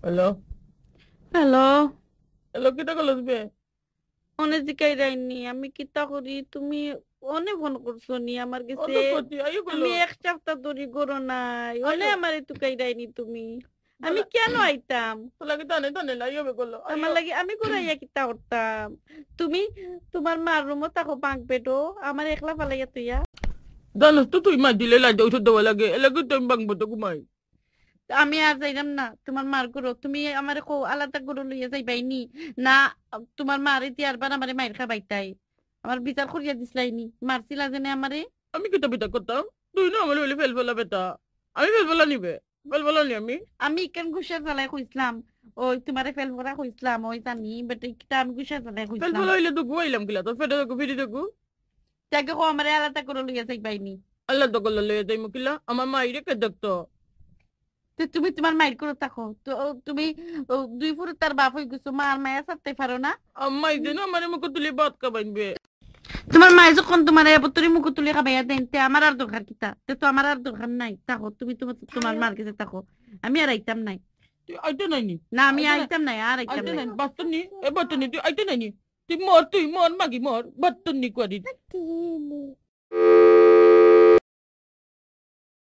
Hello. Hello, hello, কিটা কলস বে? অনেক জিকাই রাইনি আমি কিতা করি তুমি অনেক ফোন করছো নি আমার কাছে। অত কতি আইও আমি গলো। 1 সপ্তাহ ধরে করো নাই অনেক আইও। আমার তুকাই রাইনি তুমি। আমি তোলা কেন আইতাম? তোলা কি টানে আইও বে গলো আমার আইও। লাগে আমি করাইয়া কিতা করতাম? তুমি তোমার মার রুমত থাকো পাঁক বেটো আমার একলা ফালাইয়া তুইয়া। জানোস তো তুই মাই দিলে লাইট ওষুধ দেওয়া লাগে এলাকি তুমি বাংবো তো ঘুমাই। আমি আর যাইলাম না তোমার মার করো তুমি আমার আলাদা করে লইয়া যাইবাইনি না। তোমার মার ইতিহারবার আমার মায়ের খাবাইতাই আমার বিচার করিয়া দিসলাইনি মারছিলা যেনে আমারে। আমি কিতা পিতা করতাম? তুই না আমার বলে ফেল ফেলা বেটা। আমি ফেল ফেলা নিবে। ফেল ফেলা নি আমি। আমি কেন গুছিয়ে চালাই কইসলাম ওই তোমারে ফেল করা কইসলাম ওই জানি বাট এটা আমি গুছিয়ে চালাই ফেল কইসলাম। ফেলা হইলে তো গুয়াইলাম কিলা তোর ফেটে দেখো ফিরি দেখো। তাকে কো আমারে আলাদা করে লইয়া যাইবাইনি। আল্লাহ তো করলে লয়ে যাই মুকিলা আমার মাইরে কে দেখতো। তো তুমি তোমার মাইর করে থাকো তো তুমি দুই ফুট তার বাপ হয়ে গেছো মার মায়া ছাড়তে পারো না। আম্মাই যেন আমার মুখ তুলি বাদ কাবাইনবে। তোমার মায়ে যখন তোমার এবতরি মুখ তুলে খাবাইয়া দেন তে আমার আর দরকার কিতা তে তো আমার আর দরকার নাই থাকো তুমি তোমার তোমার মার কাছে থাকো। আমি আর আইতাম নাই। তুই আইতে নাই নি? না আমি আইতে নাই। আইতাম নাই আর আইতাম আইতে নাই। নাই বাস্তনি এ বাস্তনি তুই আইতে নাই নি? তুই মর মাগি মর বাস্তনি করি।